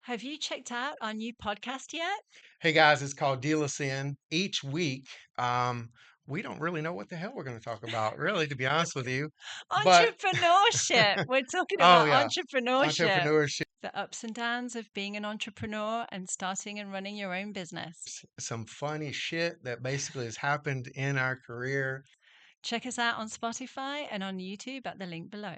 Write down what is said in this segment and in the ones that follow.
Have you checked out our new podcast yet? Hey guys, it's called Deal Us In. Each week, um, we don't really know what the hell we're going to talk about, really, to be honest with you. But Entrepreneurship. We're talking oh about yeah, entrepreneurship, entrepreneurship, the ups and downs of being an entrepreneur and starting and running your own business. some funny shit that basically has happened in our career. Check us out on Spotify and on YouTube at the link below.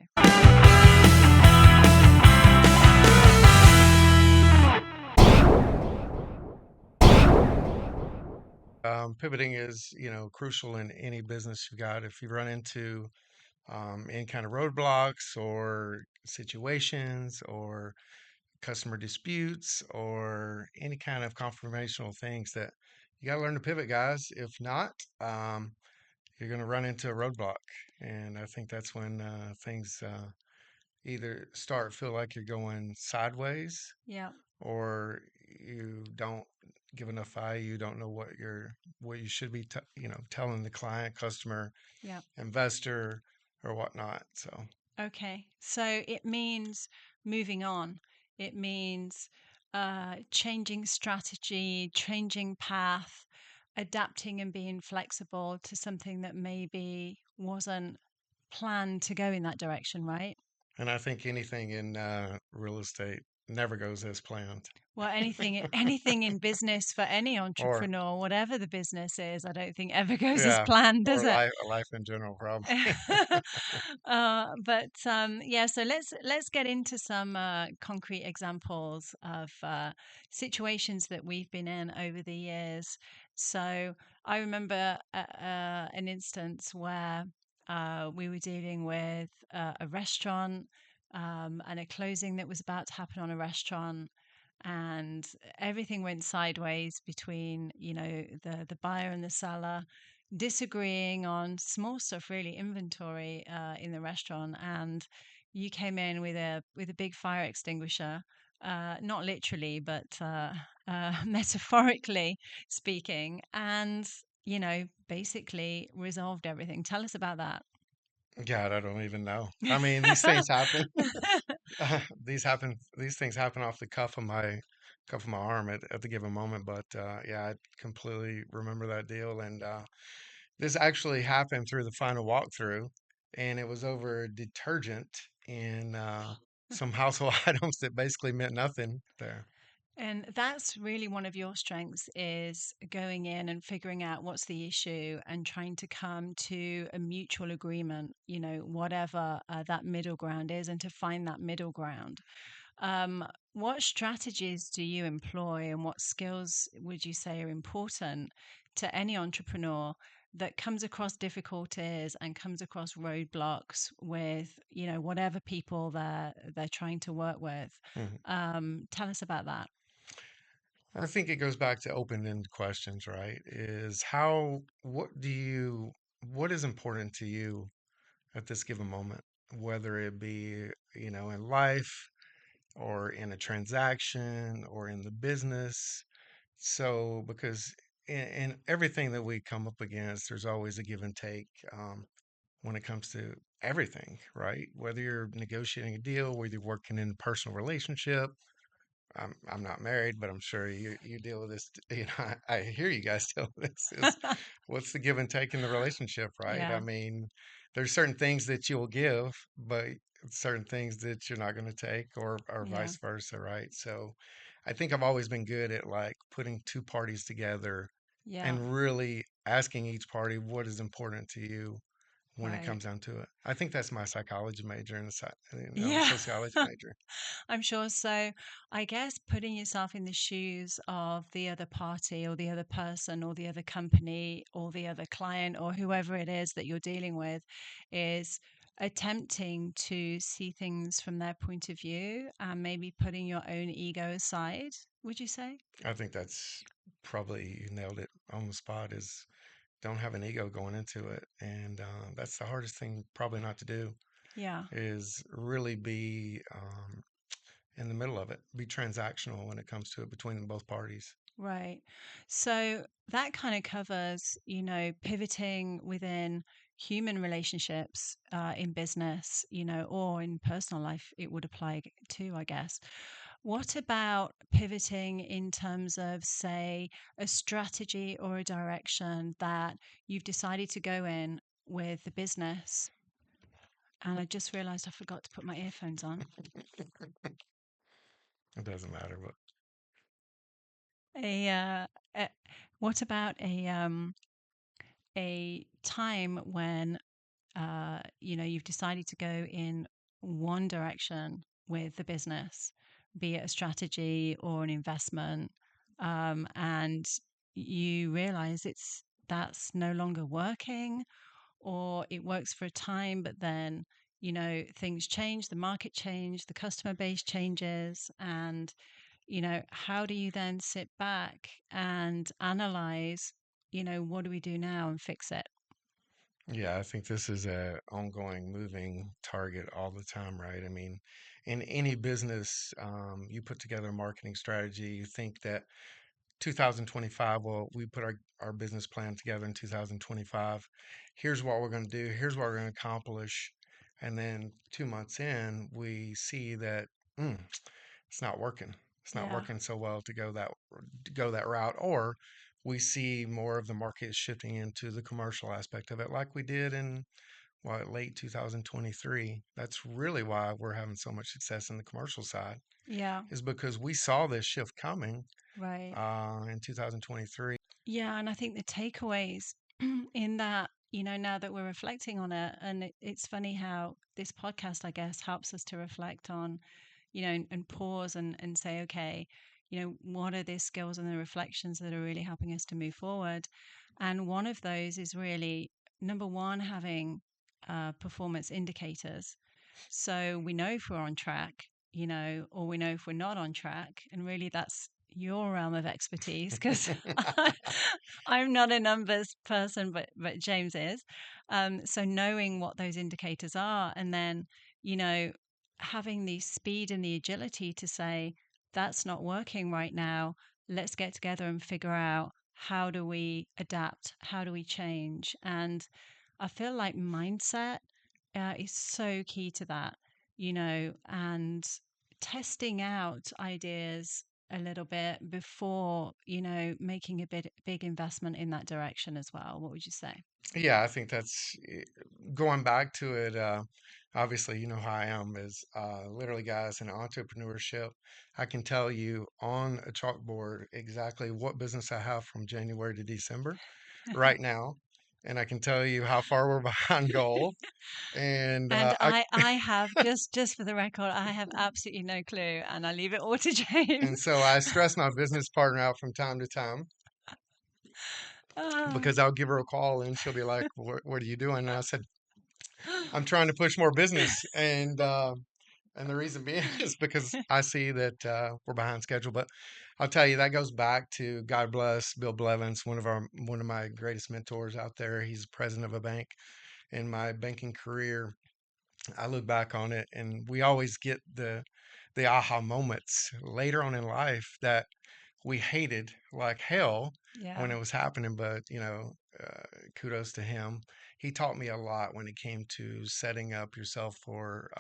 Pivoting is, crucial in any business you've got. If you run into any kind of roadblocks or situations or customer disputes or any kind of confirmational things that you got to learn to pivot, guys. If not, you're going to run into a roadblock. And I think that's when things either feel like you're going sideways Yeah. or you don't give enough value. You don't know what you should be, telling the client, customer, Yeah. investor, or whatnot. So Okay. So it means moving on. It means changing strategy, changing path, adapting and being flexible to something that maybe wasn't planned to go in that direction, right? and I think anything in real estate never goes as planned. Well, anything in business for any Or entrepreneur, whatever the business is, I don't think ever goes as yeah, planned, does or it? life in general, probably. Yeah, so let's get into some concrete examples of situations that we've been in over the years. So I remember an instance where we were dealing with a restaurant and a closing that was about to happen on a restaurant, and everything went sideways between the buyer and the seller disagreeing on small stuff, really inventory in the restaurant. And you came in with a big fire extinguisher, not literally but metaphorically speaking, and basically resolved everything. Tell us about that. God, I don't even know. I mean, these things happen. These things happen off the cuff of my arm at the given moment. But yeah, I completely remember that deal. And this actually happened through the final walkthrough, and it was over detergent and some household items that basically meant nothing there. And that's really one of your strengths, is going in and figuring out what's the issue and trying to come to a mutual agreement, whatever that middle ground is, and to find that middle ground. What strategies do you employ, and what skills would you say are important to any entrepreneur that comes across difficulties and comes across roadblocks with, whatever people they're trying to work with? Mhm. Tell us about that. I think it goes back to open-ended questions, right? What is important to you at this given moment, whether it be, in life or in a transaction or in the business. So, because in everything that we come up against, there's always a give and take when it comes to everything, right? Whether you're negotiating a deal, whether you're working in a personal relationship. I'm not married, but I'm sure you deal with this. I hear you guys deal with this. Is what's the give and take in the relationship, right? I Yeah, mean, there's certain things that you'll give, but certain things that you're not going to take, or yeah, vice versa, right? So, I think I've always been good at like putting two parties together yeah, and really asking each party what is important to you when it right. comes down to it. I think that's my psychology major and Yeah, sociology major. I'm sure. So I guess putting yourself in the shoes of the other party or the other person or the other company or the other client or whoever it is that you're dealing with is attempting to see things from their point of view and maybe putting your own ego aside, would you say? I think that's probably you nailed it on the spot. Is don't have an ego going into it, and that's the hardest thing probably not to do. Yeah. Is really be in the middle of it, be transactional when it comes to it between both parties. Right. So that kind of covers, pivoting within human relationships in business, or in personal life, it would apply too, I guess. What about pivoting in terms of, say, a strategy or a direction that you've decided to go in with the business? And I just realized I forgot to put my earphones on. It doesn't matter, but A, a what about a time when you've decided to go in one direction with the business, be it a strategy or an investment, and you realize that's no longer working, or it works for a time, but then things change, the market change, the customer base changes, and how do you then sit back and analyze, what do we do now and fix it? yeah, I think this is a ongoing moving target all the time, right? I mean, in any business, you put together a marketing strategy, you think that 2025, well, we put our business plan together in 2025. Here's what we're going to do. Here's what we're going to accomplish. And then 2 months in, we see that mm, it's not working. It's not Yeah, working so well to go that route. Or we see more of the market shifting into the commercial aspect of it, like we did in late 2023. That's really why we're having so much success in the commercial side, yeah, is because we saw this shift coming right. in 2023. Yeah, and I think the takeaways in that, now that we're reflecting on it, and it's funny how this podcast, I guess, helps us to reflect on, and pause and say, okay, what are the skills and the reflections that are really helping us to move forward? And one of those is really number one, having performance indicators. So we know if we're on track, or we know if we're not on track. And really, that's your realm of expertise because I'm not a numbers person, but James is. So knowing what those indicators are, and then you know having the speed and the agility to say that's not working right now. Let's get together and figure out how do we adapt, how do we change, and I feel like mindset is so key to that, and testing out ideas a little bit before, making a big investment in that direction as well. What would you say? Yeah, I think that's going back to it. Obviously, you know how I am is literally, guys, in entrepreneurship. I can tell you on a chalkboard exactly what business I have from January to December right now, and I can tell you how far we're behind goal. And And I have just for the record, I have absolutely no clue, and I leave it all to and James. so I stress my business partner out from time to time Ah. because I'll give her a call and she'll be like, what are you doing?" And I said, "I'm trying to push more business." And the reason being is because I see that we're behind schedule. But I'll tell you, that goes back to, God bless Bill Blevins, one of my greatest mentors out there. He's president of a bank. In my banking career, I look back on it, and we always get the aha moments later on in life that we hated like hell Yeah, when it was happening. But kudos to him. He taught me a lot when it came to setting up yourself for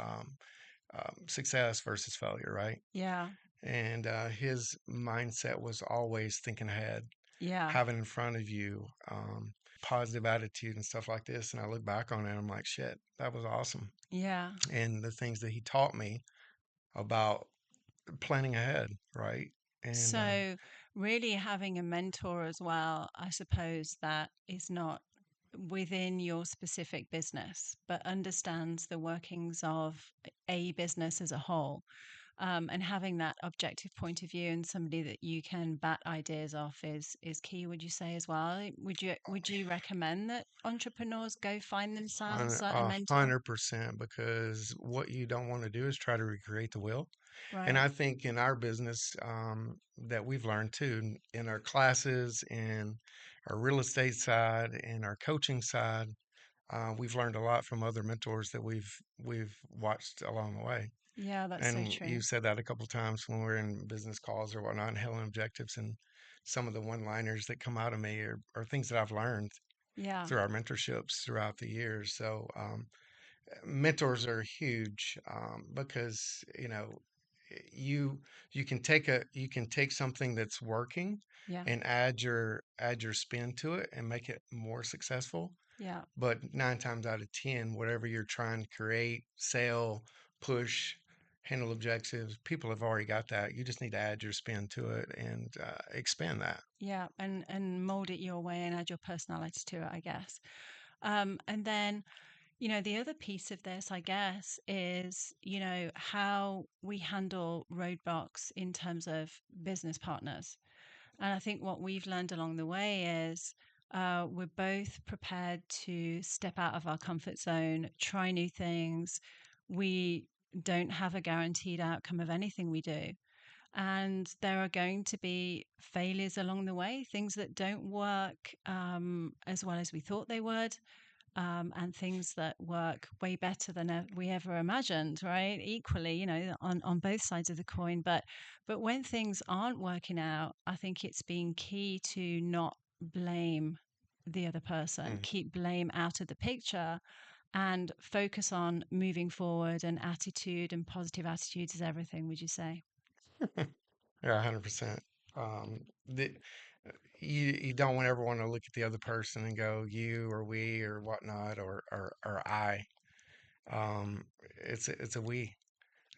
success versus failure, right? yeah, And his mindset was always thinking ahead, yeah, having in front of you positive attitude and stuff like this. And I look back on it, and I'm like, shit, that was awesome. yeah. And the things that he taught me about planning ahead, right? And So, really having a mentor as well, I suppose that is not within your specific business, but understands the workings of a business as a whole. And having that objective point of view and somebody that you can bat ideas off is key. Would you say as well? Would you recommend that entrepreneurs go find themselves a a mentor? 100%, because what you don't want to do is try to recreate the wheel. And Right. I think in our business, that we've learned too, in our classes, in our real estate side, in our coaching side, we've learned a lot from other mentors that we've watched along the way. Yeah, that's so And true. you've said that a couple of times when we're in business calls or whatnot, and Helen objectives, and some of the one-liners that come out of me are things that I've learned Yeah. through our mentorships throughout the years. So mentors are huge, because you you can take something that's working Yeah. and add your spin to it and make it more successful. Yeah. But 9 times out of 10, whatever you're trying to create, sell, push, handle objectives, people have already got that. You just need to add your spin to it and expand that. Yeah. And mold it your way and add your personality to it, I guess. And then, the other piece of this, I guess, is, how we handle roadblocks in terms of business partners. And I think what we've learned along the way is we're both prepared to step out of our comfort zone, try new things. We don't have a guaranteed outcome of anything we do. And there are going to be failures along the way, things that don't work as well as we thought they would, and things that work way better than we ever imagined, right? Equally, on both sides of the coin. But when things aren't working out, I think it's been key to not blame the other person, Mm. keep blame out of the picture, and focus on moving forward. And attitude and positive attitudes is everything. Would you say? Yeah, 100%. The, you don't ever want to look at the other person and go you or we or whatnot or I. Um, it's a we,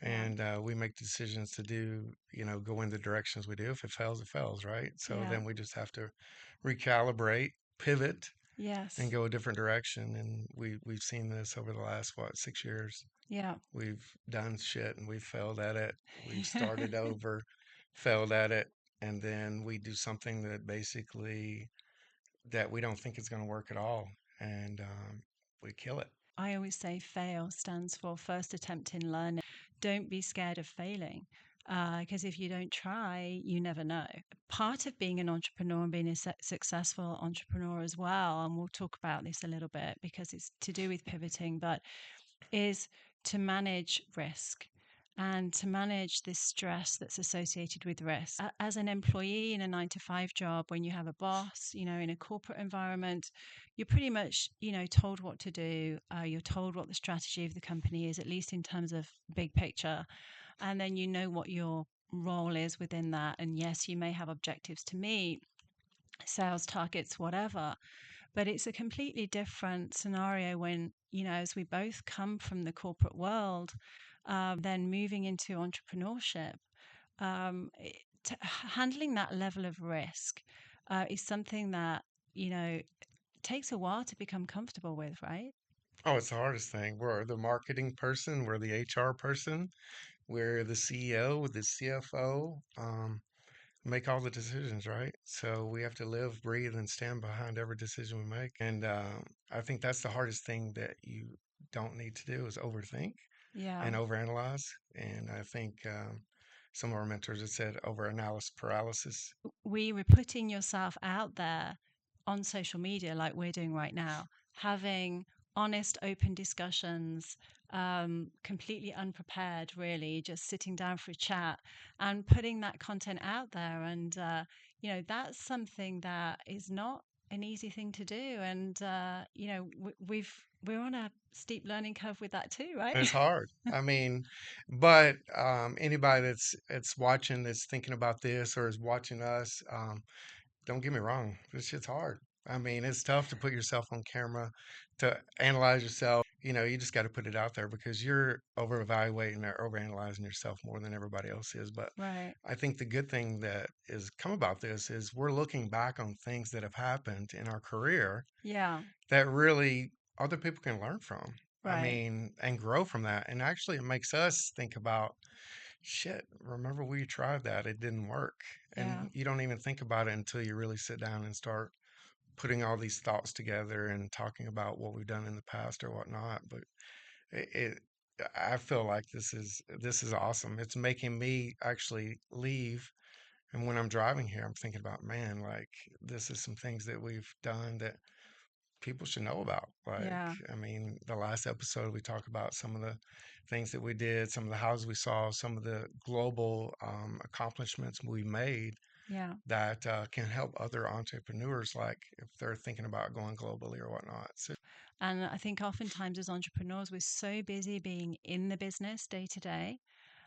Yeah, and we make decisions to do, go in the directions we do. If it fails, right? So yeah, then we just have to recalibrate, pivot, and yes, go a different direction. And we've seen this over the last, what, 6 years. yeah. We've done shit and we've failed at it. We've started over, failed at it, and then we do something that basically that we don't think is going to work at all, and we kill it. I always say FAIL stands for first attempt in learning. Don't be scared of failing, because if you don't try, you never know. Part of being an entrepreneur and being a successful entrepreneur as well, and we'll talk about this a little bit because it's to do with pivoting, but is to manage risk and to manage this stress that's associated with risk. As an employee in a 9 to 5 job, when you have a boss, in a corporate environment, you're pretty much, told what to do. You're told what the strategy of the company is, at least in terms of big picture. And then you know what your role is within that. And yes, you may have objectives to meet, sales targets, whatever, but it's a completely different scenario when, as we both come from the corporate world, then moving into entrepreneurship. Handling that level of risk is something that, takes a while to become comfortable with, right? Oh, it's the hardest thing. We're the marketing person, we're the HR person, we're the CEO, the CFO. Make all the decisions, right? So we have to live, breathe, and stand behind every decision we make. And I think that's the hardest thing that you don't need to do is overthink Yeah. and overanalyze. And I think some of our mentors have said overanalysis paralysis. We were putting yourself out there on social media like we're doing right now, having honest, open discussions, completely unprepared, really, just sitting down for a chat and putting that content out there. And, that's something that is not an easy thing to do. And, we're on a steep learning curve with that too, right? It's hard. I mean, but anybody that's watching, that's thinking about this or is watching us, don't get me wrong, this shit's hard. I mean, it's tough to put yourself on camera, to analyze yourself. You just got to put it out there because you're over evaluating or over analyzing yourself more than everybody else is. But Right. I think the good thing that is come about this is we're looking back on things that have happened in our career Yeah. that really other people can learn from. I Right. mean, and grow from that. And actually, it makes us think about shit, remember we tried that, it didn't work. Yeah. And you don't even think about it until you really sit down and start putting all these thoughts together and talking about what we've done in the past or whatnot. But it I feel like this is awesome. It's making me actually leave. And when I'm driving here, I'm thinking about, man, like this is some things that we've done that people should know about. Like, Yeah. I mean, the last episode we talked about some of the things that we did, some of the houses we saw, some of the global accomplishments we made Yeah. that can help other entrepreneurs, like if they're thinking about going globally or whatnot. So, And I think oftentimes as entrepreneurs, we're so busy being in the business day to day,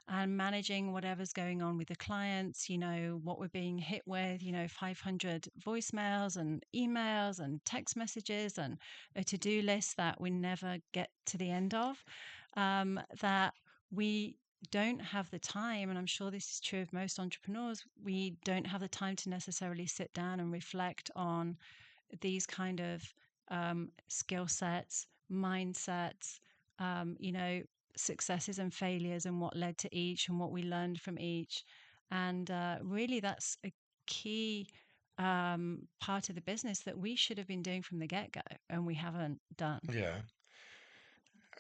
and managing whatever's going on with the clients, what we're being hit with, 500 voicemails and emails and text messages and a to-do list that we never get to the end of, that we don't have the time, and I'm sure this is true of most entrepreneurs, we don't have the time to necessarily sit down and reflect on these kind of skill sets, mindsets, successes and failures, and what led to each, and what we learned from each. And really, that's a key part of the business that we should have been doing from the get go, and we haven't done. Yeah.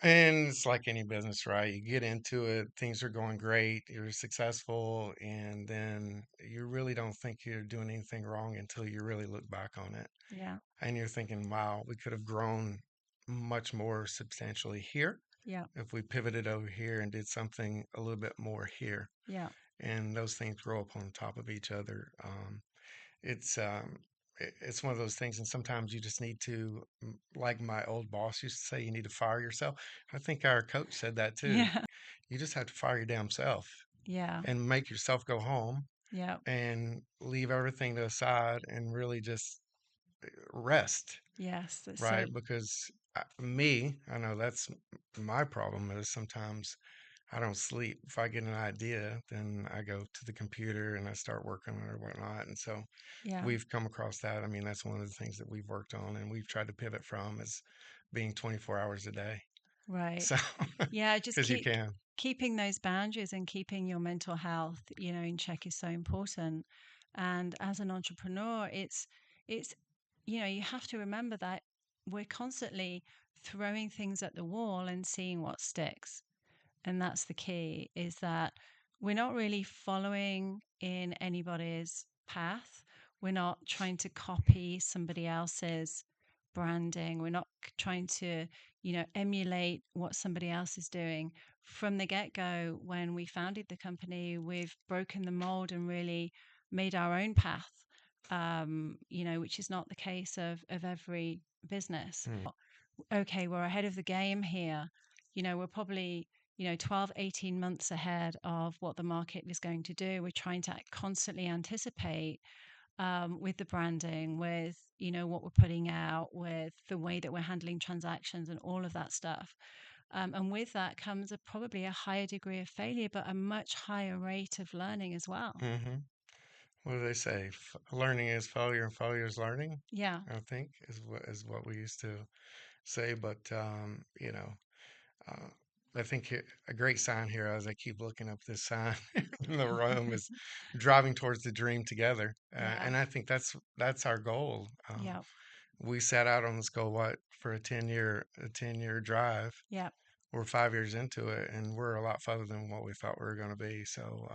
And it's like any business, right? You get into it, things are going great, you're successful, and then you really don't think you're doing anything wrong until you really look back on it. Yeah. And you're thinking, wow, we could have grown much more substantially here Yeah. if we pivoted over here and did something a little bit more here. Yeah. And those things grow up on top of each other. It's it's one of those things, and sometimes you just need to, like my old boss used to say, you need to fire yourself. I think our coach said that too. Yeah. You just have to fire your damn self Yeah. and make yourself go home Yeah. and leave everything to the side and really just rest, Yes. That's right? so. Because I know that's my problem is sometimes I don't sleep. If I get an idea, then I go to the computer and I start working on it or whatnot. And so Yeah. we've come across that. I mean, that's one of the things that we've worked on and we've tried to pivot from is being 24 hours a day. Right. So, Yeah, just because you can. keeping those boundaries and keeping your mental health, in check is so important. And as an entrepreneur, it's you have to remember that we're constantly throwing things at the wall and seeing what sticks. And that's the key, is that we're not really following in anybody's path. We're not trying to copy somebody else's branding. We're not trying to, emulate what somebody else is doing. From the get go, when we founded the company, we've broken the mold and really made our own path, which is not the case of every business. Mm, Okay, we're ahead of the game here. We're probably, 12, 18 months ahead of what the market is going to do. We're trying to constantly anticipate, with the branding, with, what we're putting out, with the way that we're handling transactions and all of that stuff. And with that comes probably a higher degree of failure, but a much higher rate of learning as well. mm-hmm. What do they say? Learning is failure and failure is learning, Yeah. I think is what we used to say. But, Uh, I think a great sign here, as I keep looking up this sign in the room, is driving towards the dream together, Yeah. and I think that's our goal. Yeah. We set out on this goal what for a 10-year drive. Yeah. We're 5 years into it, and we're a lot further than what we thought we were going to be. So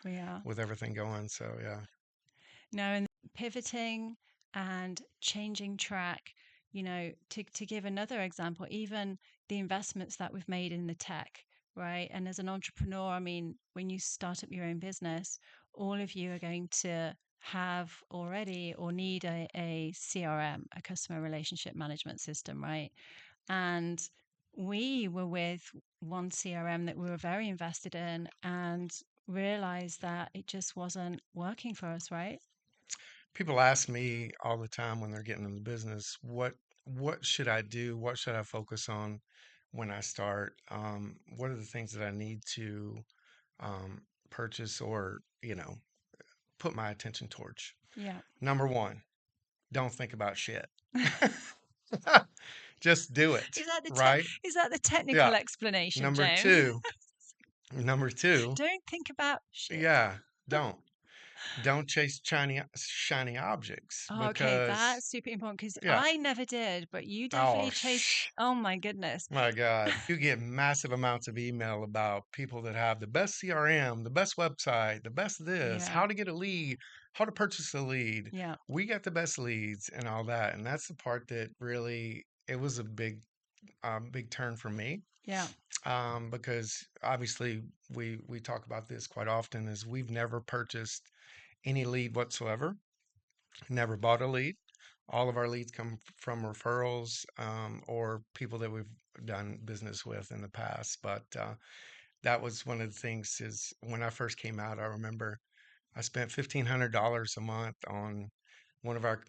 We are. with everything going, so yeah. No, and pivoting and changing track, to give another example, even the investments that we've made in the tech, right? And as an entrepreneur, I mean, when you start up your own business, all of you are going to have already or need a CRM, a customer relationship management system, right? And we were with one CRM that we were very invested in and realized that it just wasn't working for us, right? People ask me all the time when they're getting in the business, what should I do? What should I focus on when I start? What are the things that I need to um, purchase or put my attention towards? Yeah. Number one, don't think about shit. Just do it, right? Is that the Yeah. technical explanation, Number James? two, number two, Don't think about shit. yeah, don't. Don't chase shiny objects Okay, because that's super important because yeah. I never did, but you Oh, definitely chased. Oh my goodness. my God. You get massive amounts of email about people that have the best CRM, the best website, the best this, Yeah. how to get a lead, how to purchase a lead. Yeah. We got the best leads and all that. And that's the part that really, it was a big turn for me. Yeah. Because obviously we talk about this quite often is we've never purchased any lead whatsoever, never bought a lead. All of our leads come from referrals or people that we've done business with in the past. But that was one of the things is when I first came out, I remember I spent $1,500 a month on one of our,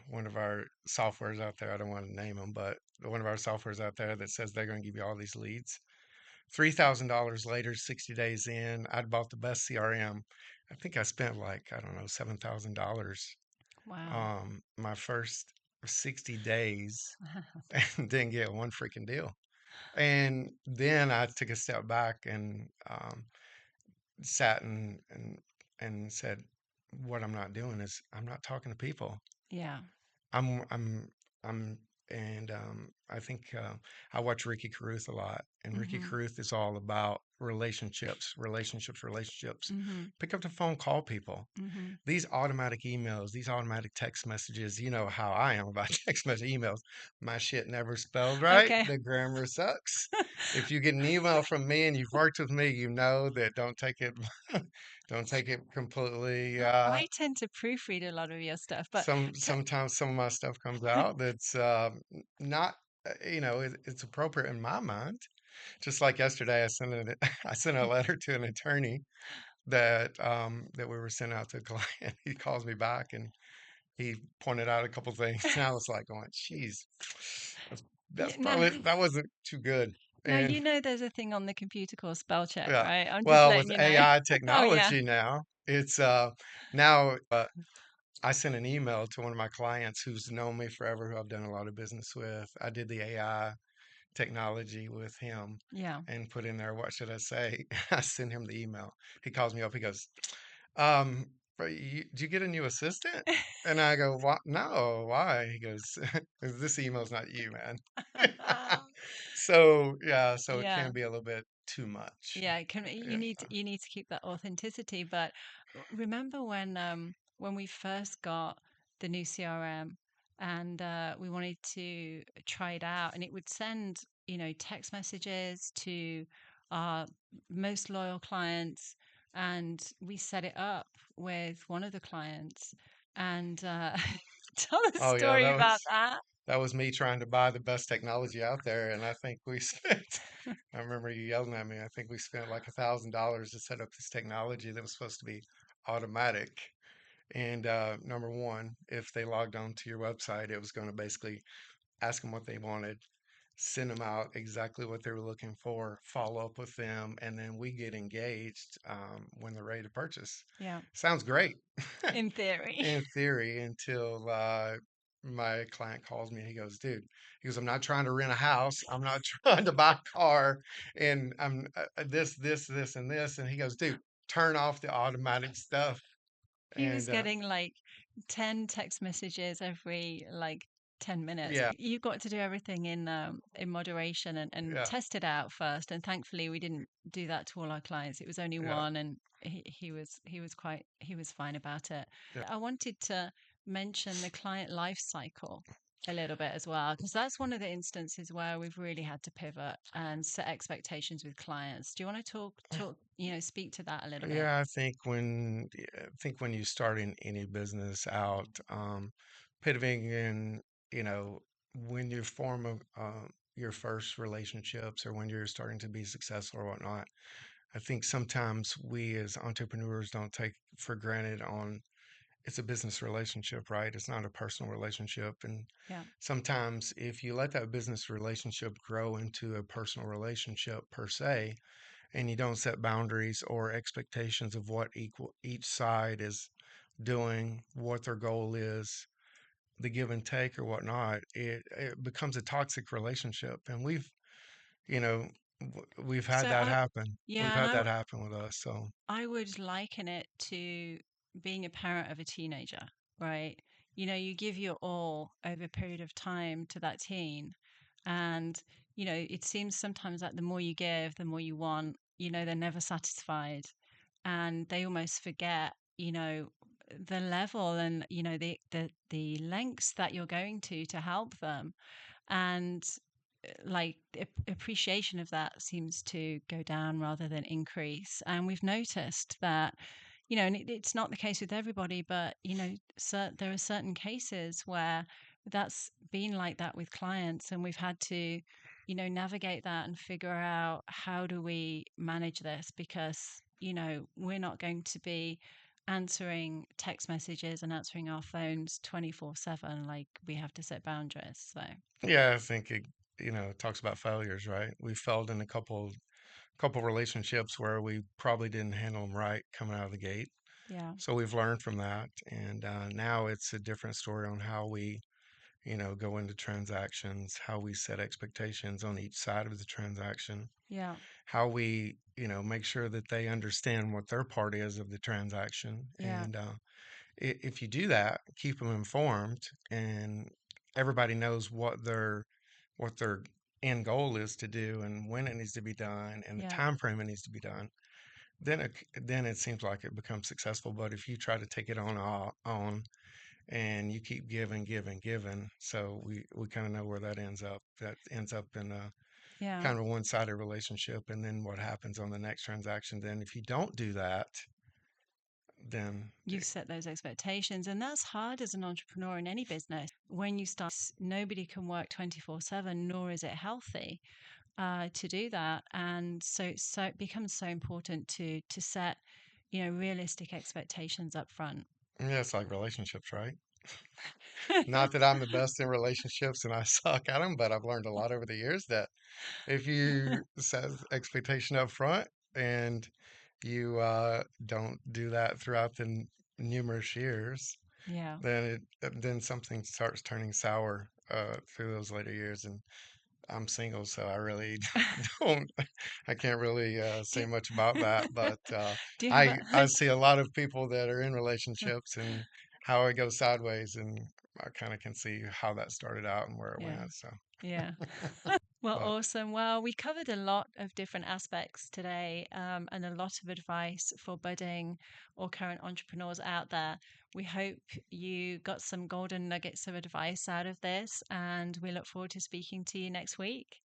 one of our softwares out there. I don't want to name them, but one of our softwares out there that says they're going to give you all these leads. $3,000 later, 60 days in, I'd bought the best CRM. I think I spent like, I don't know, $7,000 Wow. my first 60 days and didn't get one freaking deal. And then I took a step back and sat and said, what I'm not doing is I'm not talking to people. Yeah. I'm I'm I'm and I think I watch Ricky Carruth a lot, and Ricky Mm-hmm. Carruth is all about relationships, relationships, relationships. Mm-hmm. Pick up the phone, call people. Mm-hmm. These automatic emails, these automatic text messages, you know how I am about text message emails. My shit never spelled right. Okay. The grammar sucks. If you get an email from me and you've worked with me, you know that don't take it don't take it completely I tend to proofread a lot of your stuff, but sometimes some of my stuff comes out that's not it's appropriate in my mind. Just like yesterday, I sent a letter to an attorney that we were sending out to a client. He calls me back and he pointed out a couple things, and I was like, going, "Geez, that's, yeah, that's no, probably that wasn't too good." now And you know there's a thing on the computer called spell check, yeah, right? I'm just well, letting with you know. AI Oh yeah. technology now, it's now I sent an email to one of my clients who's known me forever, who I've done a lot of business with. I did the AI technology with him Yeah. and put in there, what should I say? I sent him the email. He calls me up. He goes, um, but did you get a new assistant? And I go, what? No, why? He goes, this email's not you, man. So, yeah, so it Yeah. can be a little bit too much. Yeah, it can you Yeah. need to keep that authenticity. But remember when we first got the new CRM and we wanted to try it out, and it would send, text messages to our most loyal clients, and we set it up with one of the clients, and tell a Oh, yeah, story about that. that was me trying to buy the best technology out there, and I think we spent. I remember you yelling at me. I think we spent like $1,000 to set up this technology that was supposed to be automatic. And number one, if they logged on to your website, it was going to basically ask them what they wanted, send them out exactly what they were looking for, follow up with them, and then we get engaged when they're ready to purchase. Yeah, Sounds great in theory. in theory until my client calls me and he goes, I'm not trying to rent a house. I'm not trying to buy a car. And I'm this, and this. And he goes, dude, turn off the automatic stuff. He was And getting like 10 text messages every like 10 minutes. yeah, You've got to do everything in moderation and yeah, test it out first. And thankfully we didn't do that to all our clients. It was only yeah, one, and he was fine about it. yeah. I wanted to mention the client life cycle a little bit as well, because that's one of the instances where we've really had to pivot and set expectations with clients. Do you want to talk, speak to that a little bit? Yeah, I think when you start in any business out, pivoting in, you know, when you form your first relationships or when you're starting to be successful or whatnot, I think sometimes we as entrepreneurs don't take for granted on it's a business relationship, right? It's not a personal relationship. And Yeah. sometimes if you let that business relationship grow into a personal relationship per se, and you don't set boundaries or expectations of what each side is doing, what their goal is, the give and take or whatnot, it becomes a toxic relationship. And you know, we've had So that happen. We've yeah, and had that happen with us. So I would liken it to being a parent of a teenager, right? You give your all over a period of time to that teen. And, it seems sometimes like the more you give, the more you want, they're never satisfied. And they almost forget, the level and, the lengths that you're going to help them. And like the appreciation of that seems to go down rather than increase. And we've noticed that, and it's not the case with everybody, but there are certain cases where that's been like that with clients, and we've had to navigate that and figure out how do we manage this, because, we're not going to be answering text messages and answering our phones 24/7. Like, we have to set boundaries. So, Yeah, I think it talks about failures, right? We failed in a couple relationships where we probably didn't handle them right coming out of the gate. yeah, So we've learned from that, and now it's a different story on how we, go into transactions, how we set expectations on each side of the transaction, yeah, how we, make sure that they understand what their part is of the transaction, yeah, and if you do that, keep them informed, and everybody knows what their end goal is to do and when it needs to be done and the yeah, time frame it needs to be done, then it seems like it becomes successful. But if you try to take it on and you keep giving, giving, giving, so we kind of know where that ends up. That ends up in a yeah. kind of a one-sided relationship, and then what happens on the next transaction? Then if you don't do that, then You've set those expectations, and that's hard as an entrepreneur in any business. When you start, nobody can work 24/7, nor is it healthy to do that. And so it becomes so important to set, realistic expectations up front. yeah, it's like relationships, right? Not that I'm the best in relationships and I suck at them, but I've learned a lot over the years that if you set expectation up front and you don't do that throughout the numerous years, Yeah. then something starts turning sour through those later years. And I'm single, so I really don't. I can't really do, say much about that, but do you have I see a lot of people that are in relationships and how it goes sideways, and I kind of can see how that started out and where it yeah, went. So, yeah. Well, but awesome. Well, we covered a lot of different aspects today, and a lot of advice for budding or current entrepreneurs out there. We hope you got some golden nuggets of advice out of this, and we look forward to speaking to you next week.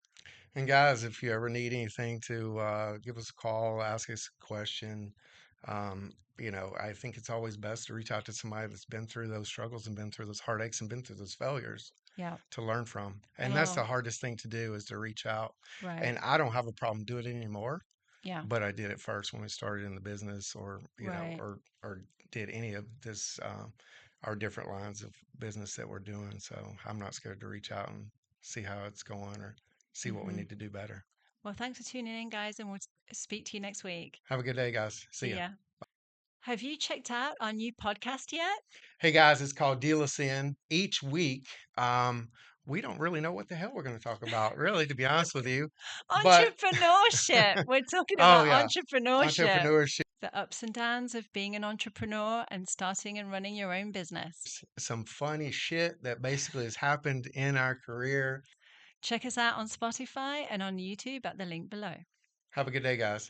and guys, if you ever need anything, to give us a call, ask us a question. I think it's always best to reach out to somebody that's been through those struggles and been through those heartaches and been through those failures Yeah. to learn from. And that's Oh, the hardest thing to do, is to reach out. right. And I don't have a problem doing it anymore, Yeah. but I did it first when we started in the business, or Right. or did any of this, our different lines of business that we're doing. So I'm not scared to reach out and see how it's going, or see what we Hmm. need to do better. Well, thanks for tuning in, guys, and we'll speak to you next week. Have a good day, guys. See See ya. ya. Have you checked out our new podcast yet? Hey guys, it's called Deal Us In. Each week, um, we don't really know what the hell we're going to talk about, really, to be honest with you. But Entrepreneurship. We're talking oh about yeah, entrepreneurship, entrepreneurship, the ups and downs of being an entrepreneur and starting and running your own business. some funny shit that basically has happened in our career. Check us out on Spotify and on YouTube at the link below. Have a good day, guys.